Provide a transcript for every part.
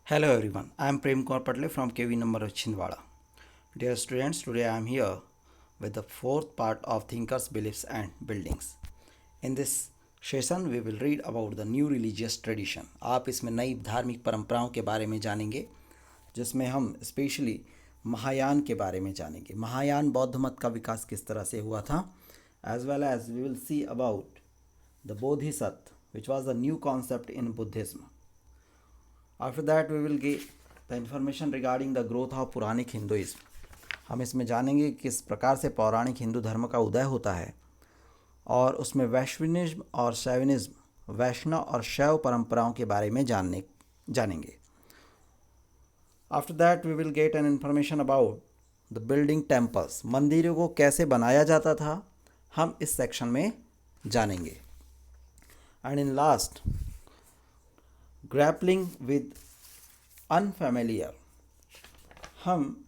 Hello everyone, I am Prem Kaur Patle from KV number Chhindwara. Dear students, today I am here with the fourth part of Thinkers, Beliefs and Buildings. In this session we will read about the new religious tradition. आप इसमें नई धार्मिक परंपराओं के बारे में जानेंगे जिसमें हम स्पेशली महायान के बारे में जानेंगे. महायान बौद्ध मत का विकास किस तरह से हुआ था, as well as we will see about the Bodhisattva, which was a new concept in Buddhism. After that we will get the information regarding the growth of पौराणिक हिंदुइज्म. हम इसमें जानेंगे किस प्रकार से पौराणिक हिंदू धर्म का उदय होता है और उसमें वैष्णविज्म और शैविनिज्म, वैष्णव और शैव परंपराओं के बारे में जानेंगे. After that we will get an information about the building temples. मंदिरों को कैसे बनाया जाता था हम इस सेक्शन में जानेंगे. And in last grappling with unfamiliar, हम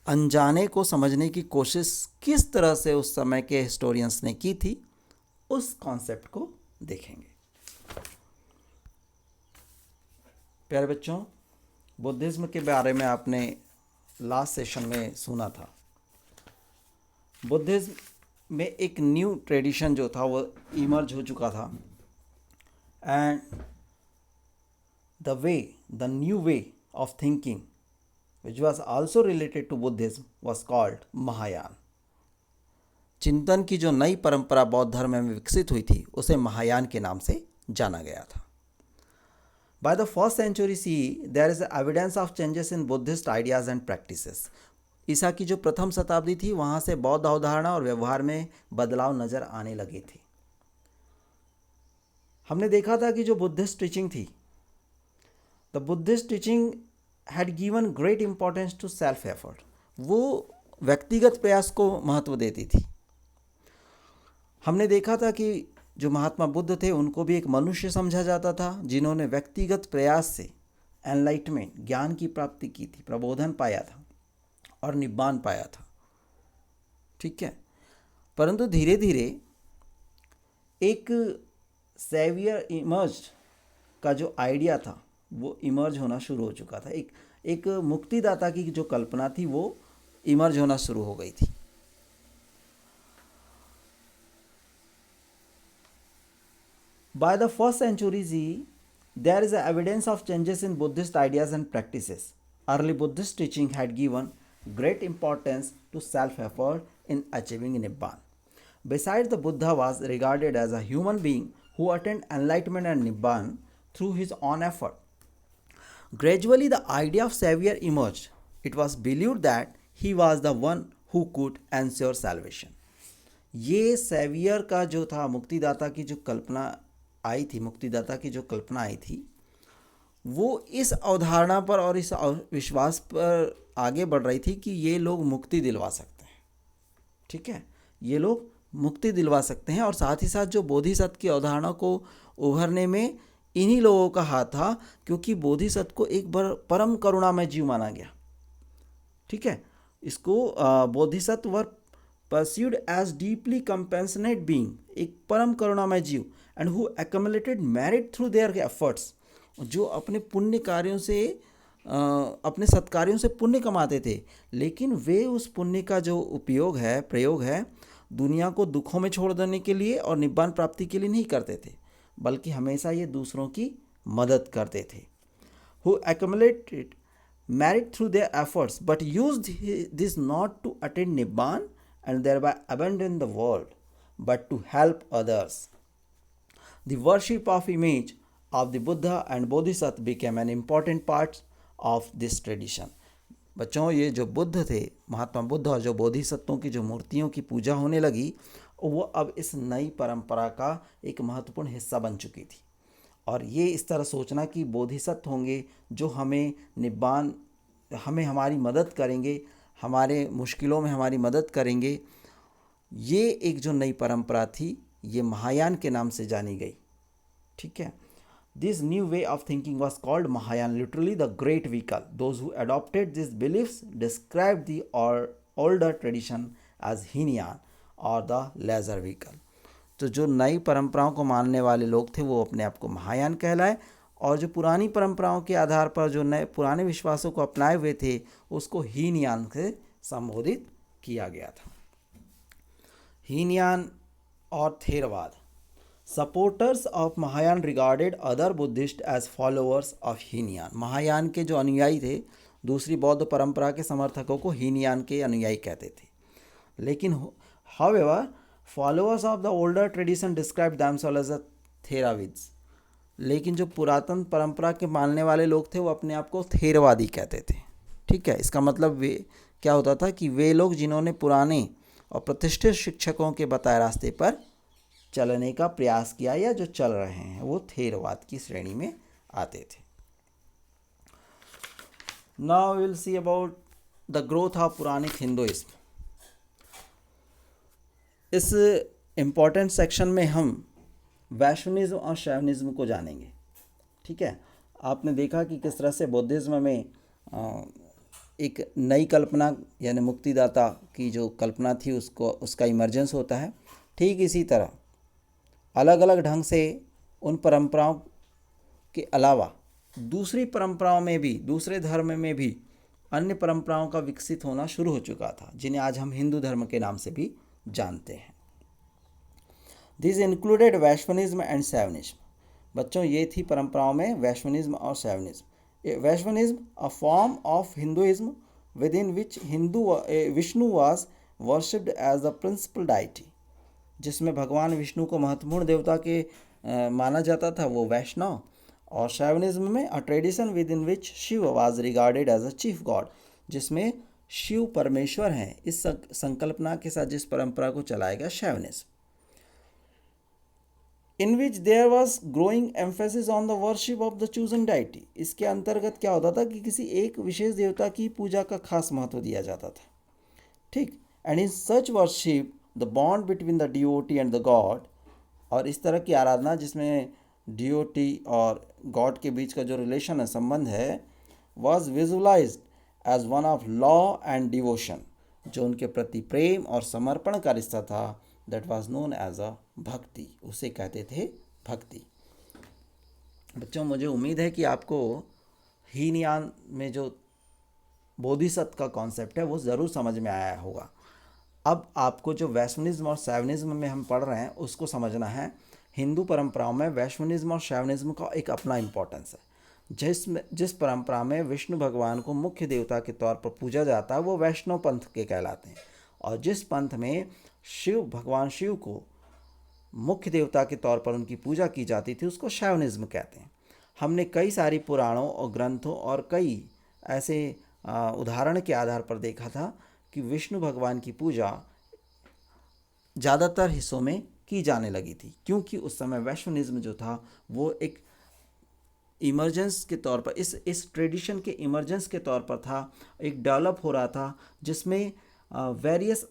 अनजाने को समझने की कोशिश किस तरह से उस समय के हिस्टोरियंस ने की थी उस कॉन्सेप्ट को देखेंगे. प्यारे बच्चों, बुद्धिज्म के बारे में आपने लास्ट सेशन में सुना था. बुद्धिज्म में एक न्यू ट्रेडिशन जो था वो इमर्ज हो चुका था and the new way of thinking which was also related to Buddhism was called Mahayana. चिंतन की जो नई परंपरा बौद्ध धर्म में विकसित हुई थी उसे महायान के नाम से जाना गया था. By the 1st century CE, there is evidence of changes in Buddhist ideas and practices. ईसा की जो प्रथम शताब्दी थी वहाँ से बौद्ध अवधारणा और व्यवहार में बदलाव नजर आने लगे थे. हमने देखा था कि जो बुद्धिस्ट टीचिंग थी, The Buddhist teaching had given great importance to self effort. वो व्यक्तिगत प्रयास को महत्व देती थी. हमने देखा था कि जो महात्मा बुद्ध थे उनको भी एक मनुष्य समझा जाता था जिन्होंने व्यक्तिगत प्रयास से एनलाइटमेंट, ज्ञान की प्राप्ति की थी, प्रबोधन पाया था और निब्बान पाया था. ठीक है, परंतु धीरे धीरे एक सेवियर इमर्ज का जो आइडिया था वो इमर्ज होना शुरू हो चुका था. एक मुक्तिदाता की जो कल्पना थी वो इमर्ज होना शुरू हो गई थी. By the 1st century CE, there is evidence of changes in Buddhist ideas and practices. Early Buddhist teaching had given great importance to self-effort in achieving Nibbana. Besides, the Buddha was regarded as a human being who attained enlightenment and Nibbana through his own effort. Gradually, the idea of savior emerged. It was believed that he was the one who could ensure salvation. ये saviour का जो था, मुक्तिदाता की जो कल्पना आई थी, वो इस अवधारणा पर और इस विश्वास पर आगे बढ़ रही थी कि ये लोग मुक्ति दिलवा सकते हैं. ठीक है, ये लोग मुक्ति दिलवा सकते हैं और साथ ही साथ जो बोधिसत्व की अवधारणा को उभरने में इन्हीं लोगों का हाथ था, क्योंकि बोधिसत्व को एक बार परम करुणामय जीव माना गया. ठीक है, इसको बोधिसत्व वर परस्यूड एज डीपली कंपेंशनेट बीइंग, एक परम करुणामय जीव, and who accumulated merit through their efforts, जो अपने पुण्य कार्यों से अपने सत्कार्यों से पुण्य कमाते थे, लेकिन वे उस पुण्य का जो प्रयोग है दुनिया को दुखों में छोड़ देने के लिए और निब्बान प्राप्ति के लिए नहीं करते थे, बल्कि हमेशा ये दूसरों की मदद करते थे. Who accumulated merit through their efforts but used this not to attain Nibbana and thereby abandon the world but to help others. The worship of image of the Buddha and Bodhisattva became an important part of this tradition. बच्चों, ये जो बुद्ध थे, महात्मा बुद्ध और जो बोधिसत्वों की जो मूर्तियों की पूजा होने लगी वो अब इस नई परंपरा का एक महत्वपूर्ण हिस्सा बन चुकी थी. और ये इस तरह सोचना कि बोधिसत्व होंगे जो हमें निब्बान, हमें हमारी मदद करेंगे, हमारे मुश्किलों में हमारी मदद करेंगे, ये एक जो नई परंपरा थी ये महायान के नाम से जानी गई. ठीक है, this new way of thinking was called Mahayana, literally the great vehicle. Those who adopted this beliefs describe the older tradition as Hinayana और द लेजर व्हीकल. तो जो नई परंपराओं को मानने वाले लोग थे वो अपने आप को महायान कहलाए और जो पुरानी परंपराओं के आधार पर जो नए पुराने विश्वासों को अपनाए हुए थे उसको हीनयान से संबोधित किया गया था। हीनयान और Theravada. Supporters of Mahayana regarded other Buddhist as followers of Hinayana. Mahayana के जो अनुयायी थे दूसरी बौद्ध परंपरा के समर्थकों को हीनयान के अनुयायी कहते थे। लेकिन however followers of the older tradition describe themselves as Theravadins. लेकिन जो पुरातन परंपरा के मानने वाले लोग थे वो अपने आप को थेरवादी कहते थे। ठीक है, इसका मतलब वे क्या होता था कि वे लोग जिन्होंने पुराने और प्रतिष्ठित शिक्षकों के बताए रास्ते पर चलने का प्रयास किया या जो चल रहे हैं वो थेरवाद की श्रेणी में आते थे। Now will see about the growth of Puranic Hinduism. इस इम्पॉर्टेंट सेक्शन में हम वैष्णविज्म और शैवनिज्म को जानेंगे। ठीक है, आपने देखा कि किस तरह से बौद्धिज्म में एक नई कल्पना यानी मुक्तिदाता की जो कल्पना थी उसका इमर्जेंस होता है। ठीक इसी तरह अलग अलग ढंग से उन परंपराओं के अलावा दूसरी परंपराओं में भी, दूसरे धर्म में भी अन्य परंपराओं का विकसित होना शुरू हो चुका था, जिन्हें आज हम हिंदू धर्म के नाम से भी जानते हैं। This included Vaishnavism and Shaivism. बच्चों ये थी परंपराओं में वैष्णविज्म और Shaivism. Vaishnavism a form of Hinduism within which Vishnu was worshipped as the principal deity. जिसमें भगवान विष्णु को महत्वपूर्ण देवता के माना जाता था वो वैष्णव। और शैवनिज्म में a tradition within which Shiva was regarded as a chief god, जिसमें शिव परमेश्वर हैं। इस संकल्पना के साथ जिस परंपरा को चलाया गया Shaivism. In which there was growing emphasis on the worship of the chosen deity. इसके अंतर्गत क्या होता था कि किसी एक विशेष देवता की पूजा का खास महत्व दिया जाता था। ठीक, and in such worship the bond between the devotee and the god. और इस तरह की आराधना जिसमें डिओटी और गॉड के बीच का जो रिलेशन है, संबंध है, was visualized as one of love and devotion. जो उनके प्रति प्रेम और समर्पण का रिश्ता था, that was known as a bhakti, उसे कहते थे भक्ति। बच्चों मुझे उम्मीद है कि आपको हीनयान में जो बोधिसत्व का कॉन्सेप्ट है वो ज़रूर समझ में आया होगा। अब आपको जो वैष्णविज्म और शैवनिज्म में हम पढ़ रहे हैं उसको समझना है। हिंदू परंपराओं में वैष्णविज्म और शैवनिज्म का एक अपना इम्पोर्टेंस है। जिस परंपरा में विष्णु भगवान को मुख्य देवता के तौर पर पूजा जाता है वो वैष्णव पंथ के कहलाते हैं। और जिस पंथ में भगवान शिव को मुख्य देवता के तौर पर उनकी पूजा की जाती थी उसको शैवनिज्म कहते हैं। हमने कई सारी पुराणों और ग्रंथों और कई ऐसे उदाहरण के आधार पर देखा था कि विष्णु भगवान की पूजा ज़्यादातर हिस्सों में की जाने लगी थी, क्योंकि उस समय वैष्णविज्म जो था वो एक इमरजेंस के तौर पर इस ट्रेडिशन के इमरजेंस के तौर पर था, एक डेवलप हो रहा था, जिसमें वेरियस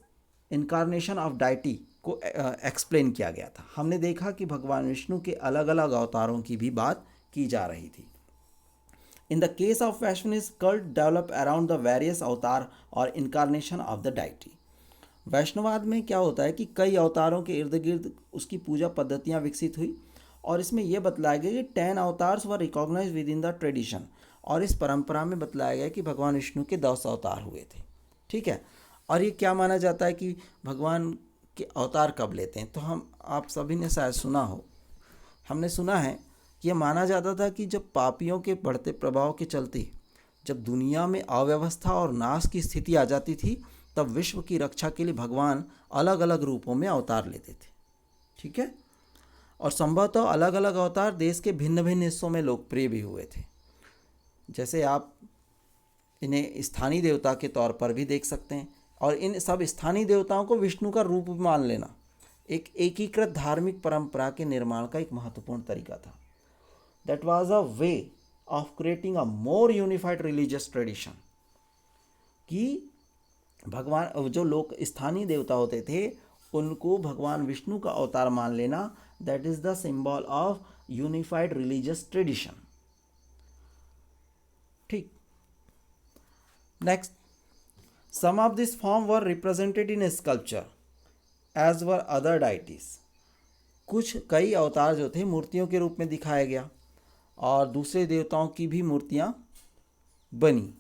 इनकारनेशन ऑफ डाइटी को एक्सप्लेन किया गया था। हमने देखा कि भगवान विष्णु के अलग अलग अवतारों की भी बात की जा रही थी। In the case of Vaishnavism, cult develop around the various अवतार और इनकारनेशन ऑफ द डाइटी। वैष्णववाद में क्या होता है कि कई अवतारों के इर्द गिर्द उसकी पूजा पद्धतियाँ विकसित हुई और इसमें यह बतलाया गया कि 10 avatars were recognized within the tradition. और इस परंपरा में बतलाया गया कि भगवान विष्णु के 10 अवतार हुए थे। ठीक है, और ये क्या माना जाता है कि भगवान के अवतार कब लेते हैं, तो आप सभी ने शायद सुना हो, हमने सुना है कि यह माना जाता था कि जब पापियों के बढ़ते प्रभाव के चलते जब दुनिया में अव्यवस्था और नाश की स्थिति आ जाती थी तब विश्व की रक्षा के लिए भगवान अलग अलग रूपों में अवतार लेते थे। ठीक है, और संभवतः अलग अलग अवतार देश के भिन्न भिन्न हिस्सों में लोकप्रिय भी हुए थे। जैसे आप इन्हें स्थानीय देवता के तौर पर भी देख सकते हैं, और इन सब स्थानीय देवताओं को विष्णु का रूप मान लेना एक एकीकृत धार्मिक परंपरा के निर्माण का एक महत्वपूर्ण तरीका था। That was a way of creating a more unified religious tradition. कि भगवान जो लोग स्थानीय देवता होते थे उनको भगवान विष्णु का अवतार मान लेना, that is the symbol of unified religious tradition. ठीक, next, some of this form were represented in sculpture as were other deities। कई अवतार जो थे मूर्तियों के रूप में दिखाया गया और दूसरे देवताओं की भी मूर्तियाँ बनी।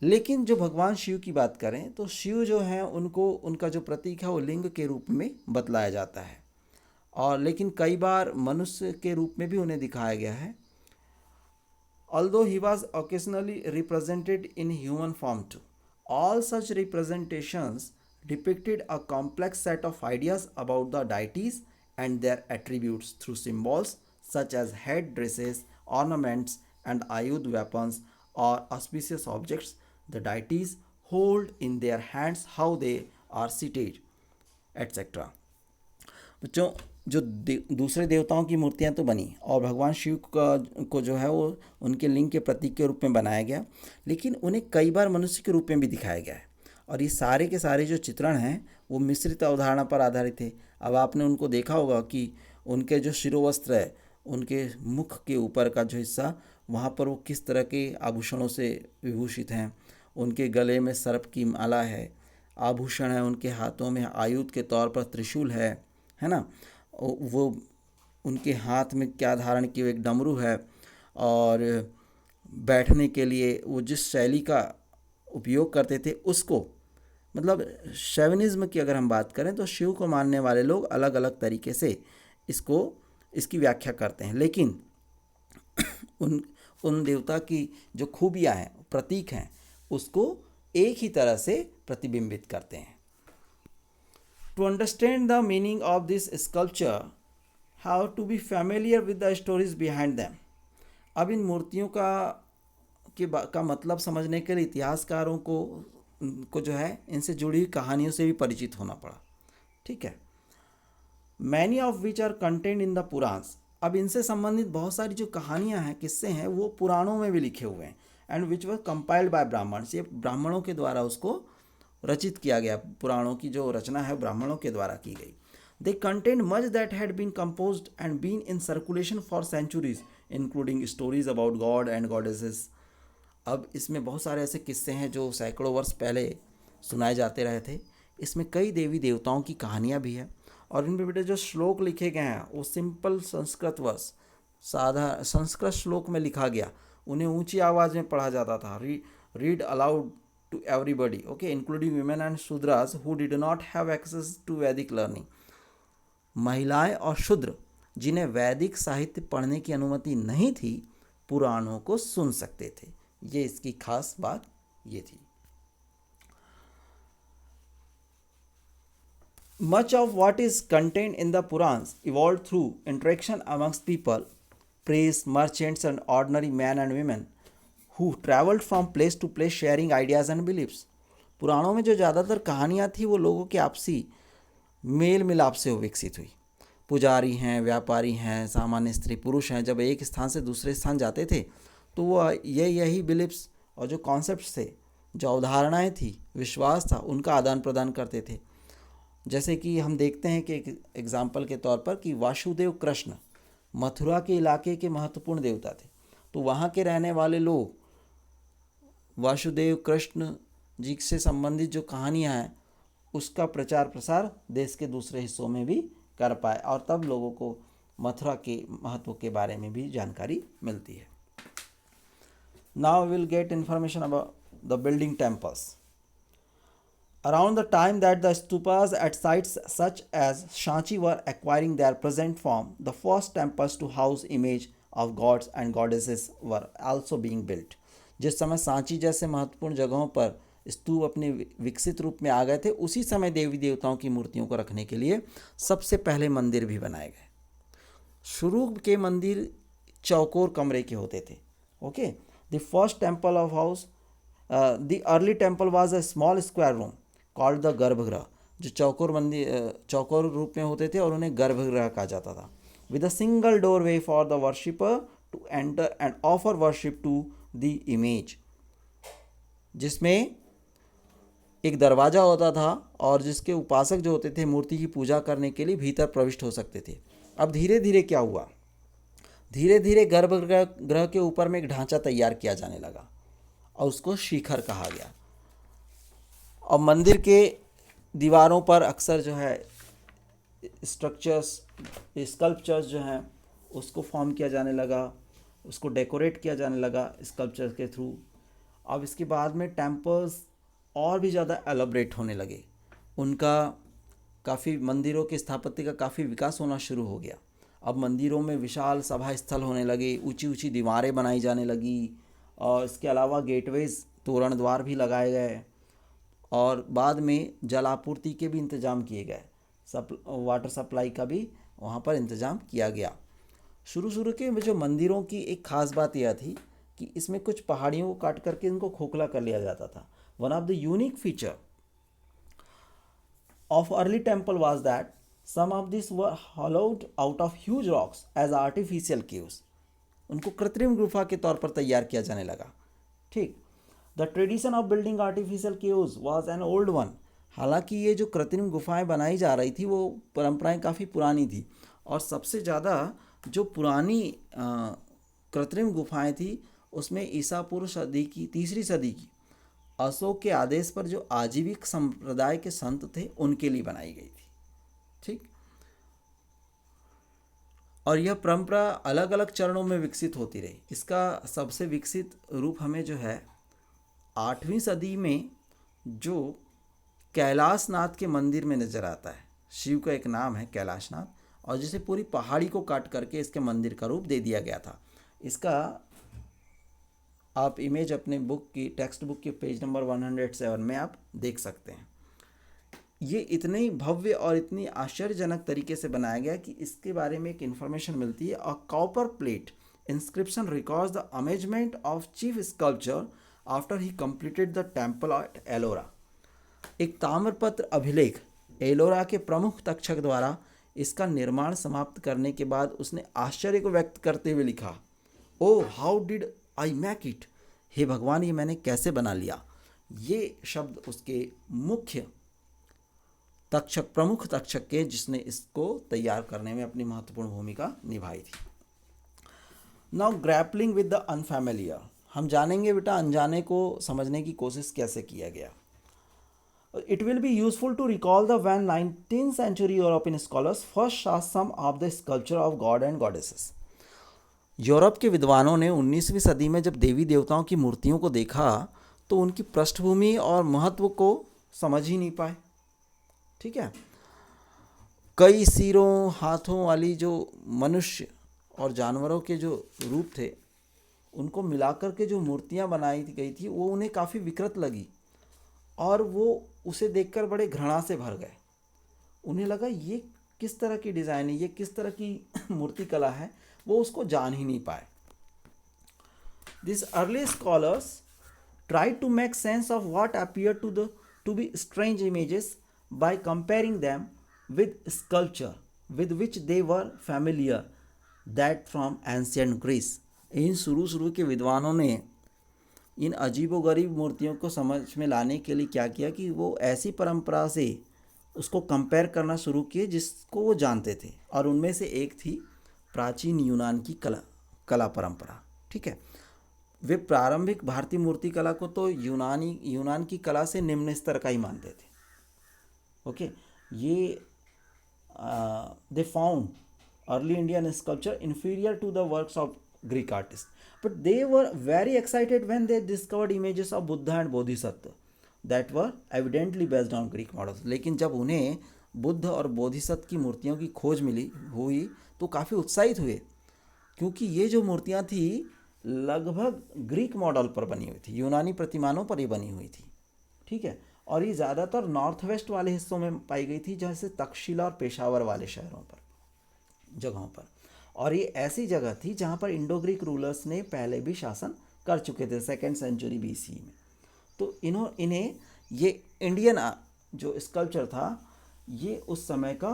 लेकिन जो भगवान शिव की बात करें तो शिव जो हैं उनको उनका जो प्रतीक है वो लिंग के रूप में बतलाया जाता है, और लेकिन कई बार मनुष्य के रूप में भी उन्हें दिखाया गया है। Although he was occasionally represented in human form too, all such representations depicted a complex set of ideas about the deities and their attributes through symbols such as head dresses, ornaments, and ayud weapons or auspicious objects the deities hold in their hands, how they are seated, etc. बच्चों, जो दूसरे देवताओं की मूर्तियां तो बनी और भगवान शिव को जो है वो उनके लिंग के प्रतीक के रूप में बनाया गया, लेकिन उन्हें कई बार मनुष्य के रूप में भी दिखाया गया है। और ये सारे के सारे जो चित्रण हैं वो मिश्रित अवधारणा पर आधारित थे। अब आपने उनको देखा होगा कि उनके जो शिरोवस्त्र है, उनके मुख के ऊपर का जो हिस्सा, वहाँ पर वो किस तरह के आभूषणों से विभूषित हैं। उनके गले में सर्प की माला है, आभूषण है, उनके हाथों में आयुध के तौर पर त्रिशूल है ना। वो उनके हाथ में क्या धारण किए, एक डमरू है, और बैठने के लिए वो जिस शैली का उपयोग करते थे उसको, मतलब शैवनिज्म की अगर हम बात करें तो शिव को मानने वाले लोग अलग अलग तरीके से इसकी व्याख्या करते हैं, लेकिन उन देवता की जो खूबियाँ हैं, प्रतीक हैं, उसको एक ही तरह से प्रतिबिंबित करते हैं। To understand the meaning of this sculpture, have to be familiar with the stories behind them. अब इन मूर्तियों का मतलब समझने के लिए इतिहासकारों को जो है इनसे जुड़ी हुई कहानियों से भी परिचित होना पड़ा। ठीक है। Many of which are contained in the Purans. अब इनसे संबंधित बहुत सारी जो कहानियाँ हैं, किस्से हैं, वो पुराणों में भी लिखे हुए हैं। And which were compiled by Brahmins, ये ब्राह्मणों के द्वारा उसको रचित किया गया। पुराणों की जो रचना है ब्राह्मणों के द्वारा की गई। They contain much that had been composed and been in circulation for centuries, including stories about god and goddesses. अब इसमें बहुत सारे ऐसे किस्से हैं जो सैकड़ों वर्ष पहले सुनाए जाते रहे थे। इसमें कई देवी देवताओं की कहानियाँ भी हैं, और इनमें बेटे जो श्लोक लिखे गए हैं वो सिंपल संस्कृत वर्ष, साधा संस्कृत श्लोक में लिखा गया। उन्हें ऊंची आवाज़ में पढ़ा जाता था, read aloud to everybody, okay, including women and shudras who did not have access to Vedic learning. महिलाएं और शूद्र जिन्हें वैदिक साहित्य पढ़ने की अनुमति नहीं थी, पुराणों को सुन सकते थे। ये इसकी खास बात ये थी। Much of what is contained in the Purans evolved through interaction amongst people, priests, merchants, and ordinary men and women who traveled from place to place sharing ideas and beliefs. पुराणों में जो ज़्यादातर कहानियाँ थी वो लोगों के आपसी मेल मिलाप से विकसित हुई। पुजारी हैं, व्यापारी हैं, सामान्य स्त्री पुरुष हैं, जब एक स्थान से दूसरे स्थान जाते थे तो वो यही बिलीफ्स और जो कॉन्सेप्ट्स थे, जो अवधारणाएँ थी, विश्वास था, उनका आदान प्रदान करते थे। जैसे कि हम देखते हैं कि एक एग्जाम्पल के तौर पर कि वासुदेव कृष्ण मथुरा के इलाके के महत्वपूर्ण देवता थे। तो वहाँ के रहने वाले लोग वासुदेव कृष्ण जी से संबंधित जो कहानियाँ हैं उसका प्रचार प्रसार देश के दूसरे हिस्सों में भी कर पाए, और तब लोगों को मथुरा के महत्व के बारे में भी जानकारी मिलती है। Now will get information about the building temples. Around the time that the stupas at sites such as Shanchi were acquiring their present form, the first temples to house image of gods and goddesses were also being built. जिस समय सांची जैसे महत्वपूर्ण जगहों पर स्तूप अपने विकसित रूप में आ गए थे, उसी समय देवी देवताओं की मूर्तियों को रखने के लिए सबसे पहले मंदिर भी बनाए गए। शुरू के मंदिर चौकोर कमरे के होते थे। Okay, the first temple of house, the early temple was a small square room called the गर्भगृह। जो चौकोर मंदिर चौकोर रूप में होते थे और उन्हें गर्भगृह कहा जाता था। With a single doorway for the worshipper to enter and offer worship to the image, जिसमें एक दरवाज़ा होता था और जिसके उपासक जो होते थे मूर्ति की पूजा करने के लिए भीतर प्रविष्ट हो सकते थे। अब धीरे धीरे क्या हुआ, धीरे धीरे गर्भगृह के ऊपर में एक ढांचा तैयार किया जाने लगा और उसको शिखर कहा गया। और मंदिर के दीवारों पर अक्सर जो है स्ट्रक्चर्स, स्कल्पचर्स जो हैं उसको फॉर्म किया जाने लगा, उसको डेकोरेट किया जाने लगा स्कल्पचर के थ्रू। अब इसके बाद में टेम्पल्स और भी ज़्यादा एलाबरेट होने लगे, उनका काफ़ी मंदिरों के स्थापत्य का काफ़ी विकास होना शुरू हो गया। अब मंदिरों में विशाल सभा स्थल होने लगे, ऊंची ऊंची दीवारें बनाई जाने लगी, और इसके अलावा गेटवेज तोरण द्वार भी लगाए गए, और बाद में जल आपूर्ति के भी इंतज़ाम किए गए, वाटर सप्लाई का भी वहाँ पर इंतज़ाम किया गया। शुरू के में जो मंदिरों की एक ख़ास बात यह थी कि इसमें कुछ पहाड़ियों को काट करके इनको खोखला कर लिया जाता था। One of the unique feature of early temple was that some of these were hollowed out of huge rocks as artificial caves. उनको कृत्रिम गुफा के तौर पर तैयार किया जाने लगा। ठीक, the tradition of building artificial caves was an old one. हालांकि ये जो कृत्रिम गुफाएं बनाई जा रही थी वो परंपराएं काफ़ी पुरानी थी, और सबसे ज़्यादा जो पुरानी कृत्रिम गुफाएं थी उसमें ईसा पूर्व सदी की 3री सदी की अशोक के आदेश पर जो आजीविक संप्रदाय के संत थे उनके लिए बनाई गई थी। ठीक, और यह परंपरा अलग अलग चरणों में विकसित होती रही। इसका सबसे विकसित रूप हमें जो है 8वीं सदी में जो कैलाशनाथ के मंदिर में नज़र आता है। शिव का एक नाम है कैलाशनाथ, और जिसे पूरी पहाड़ी को काट करके इसके मंदिर का रूप दे दिया गया था। इसका आप इमेज अपने बुक की टेक्स्ट बुक के पेज नंबर 107 में आप देख सकते हैं। ये इतने ही भव्य और इतनी आश्चर्यजनक तरीके से बनाया गया कि इसके बारे में एक इन्फॉर्मेशन मिलती है। A copper plate inscription records the amazement of chief sculpture after he completed the temple at Ellora. एक ताम्रपत्र अभिलेख एलोरा के प्रमुख तक्षक द्वारा इसका निर्माण समाप्त करने के बाद उसने आश्चर्य को व्यक्त करते हुए लिखा, oh how did I make it, हे भगवान ये मैंने कैसे बना लिया। ये शब्द उसके मुख्य तक्षक, प्रमुख तक्षक के, जिसने इसको तैयार करने में अपनी महत्वपूर्ण भूमिका निभाई थी। Now grappling with the unfamiliar, हम जानेंगे बेटा अनजाने को समझने की कोशिश कैसे किया गया। It will be useful to recall the when 19th century European scholars first saw some of the sculpture of god and goddesses. Europe के विद्वानों ने 19वीं सदी में जब देवी देवताओं की मूर्तियों को देखा तो उनकी पृष्ठभूमि और महत्व को समझ ही नहीं पाए। ठीक है, कई सिरों हाथों वाली जो मनुष्य और जानवरों के जो रूप थे उनको मिलाकर के जो मूर्तियां बनाई गई थी वो उन्हें काफ़ी विकृत लगी, और वो उसे देखकर बड़े घृणा से भर गए। उन्हें लगा ये किस तरह की डिज़ाइन है, ये किस तरह की मूर्ति कला है, वो उसको जान ही नहीं पाए। This early scholars tried to make sense of what appeared to be strange images by comparing them with sculpture with which they were familiar that from ancient Greece. इन शुरू के विद्वानों ने इन अजीबोगरीब मूर्तियों को समझ में लाने के लिए क्या किया कि वो ऐसी परंपरा से उसको कंपेयर करना शुरू किए जिसको वो जानते थे, और उनमें से एक थी प्राचीन यूनान की कला परंपरा। ठीक है, वे प्रारंभिक भारतीय मूर्ति कला को तो यूनान की कला से निम्न स्तर का ही मानते थे। ओके, ये they found early Indian sculpture inferior to the works of Greek artists, but they were very excited when they discovered images of Buddha and Bodhisattva that were evidently based on Greek models. लेकिन जब उन्हें बुद्ध और बोधिसत्व की मूर्तियों की खोज हुई तो काफ़ी उत्साहित हुए, क्योंकि ये जो मूर्तियाँ थी लगभग ग्रीक मॉडल पर बनी हुई थी, यूनानी प्रतिमानों पर ही बनी हुई थी। ठीक है, और ये ज़्यादातर नॉर्थ वेस्ट वाले हिस्सों में पाई गई थी, जैसे तक्षशिला और पेशावर वाले शहरों पर, जगहों पर। और ये ऐसी जगह थी जहाँ पर इंडो ग्रीक रूलर्स ने पहले भी शासन कर चुके थे 2nd सेंचुरी BC में। तो इन्हें ये इंडियन जो स्कल्पचर था ये उस समय का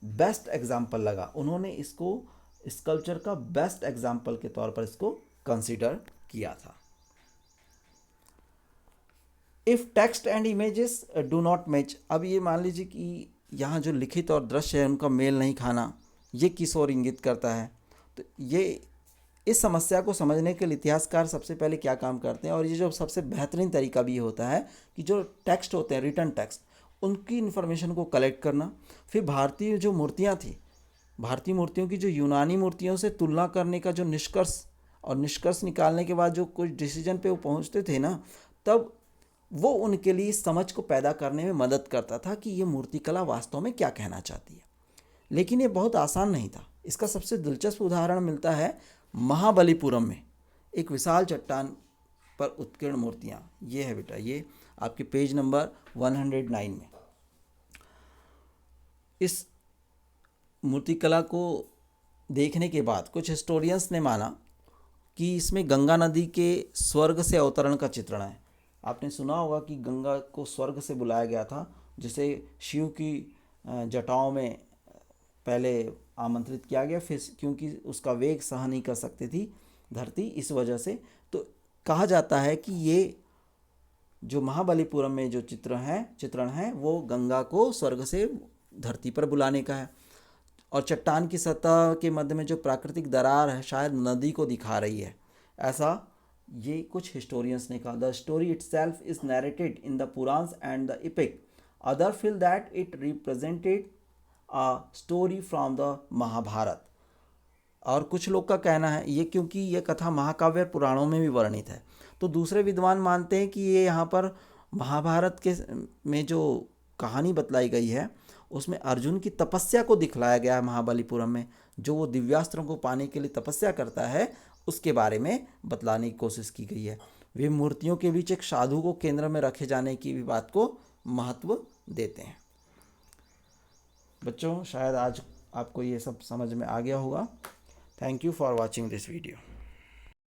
बेस्ट एग्जाम्पल लगा। उन्होंने इसको स्कल्पचर का बेस्ट एग्जाम्पल के तौर पर इसको कंसीडर किया था। If text and images do not match, अब ये मान लीजिए कि यहाँ जो लिखित और दृश्य है उनका मेल नहीं खाना, ये किस ओर इंगित करता है। तो ये इस समस्या को समझने के लिए इतिहासकार सबसे पहले क्या काम करते हैं, और ये जो सबसे बेहतरीन तरीका भी होता है कि जो टेक्स्ट होते हैं, रिटन टेक्स्ट, उनकी इन्फॉर्मेशन को कलेक्ट करना, फिर भारतीय जो मूर्तियाँ थी भारतीय मूर्तियों की जो यूनानी मूर्तियों से तुलना करने का जो निष्कर्ष निकालने के बाद जो कुछ डिसीजन पे वो पहुंचते थे ना, तब वो उनके लिए इस समझ को पैदा करने में मदद करता था कि ये मूर्तिकला वास्तव में क्या कहना चाहती है। लेकिन ये बहुत आसान नहीं था। इसका सबसे दिलचस्प उदाहरण मिलता है महाबलीपुरम में। एक विशाल चट्टान पर उत्कीर्ण मूर्तियाँ, ये है बेटा, ये आपके पेज नंबर 109 में। इस मूर्तिकला को देखने के बाद कुछ हिस्टोरियंस ने माना कि इसमें गंगा नदी के स्वर्ग से अवतरण का चित्रण है। आपने सुना होगा कि गंगा को स्वर्ग से बुलाया गया था, जिसे शिव की जटाओं में पहले आमंत्रित किया गया, फिर क्योंकि उसका वेग सह नहीं कर सकती थी धरती, इस वजह से तो कहा जाता है कि ये जो महाबलीपुरम में जो चित्रण है वो गंगा को स्वर्ग से धरती पर बुलाने का है। और चट्टान की सतह के मध्य में जो प्राकृतिक दरार है शायद नदी को दिखा रही है, ऐसा ये कुछ हिस्टोरियंस ने कहा। The story itself is narrated in the Puranas and the epic, other feel that it represented a story from the Mahabharata. और कुछ लोग का कहना है ये, क्योंकि ये कथा महाकाव्य पुराणों में भी वर्णित है, तो दूसरे विद्वान मानते हैं कि ये यहाँ पर महाभारत के में जो कहानी बतलाई गई है उसमें अर्जुन की तपस्या को दिखलाया गया है महाबलीपुरम में। जो वो दिव्यास्त्रों को पाने के लिए तपस्या करता है उसके बारे में बतलाने की कोशिश की गई है। वे मूर्तियों के बीच एक साधु को केंद्र में रखे जाने की भी बात को महत्व देते हैं। बच्चों, शायद आज आपको ये सब समझ में आ गया होगा। Thank you for watching this video.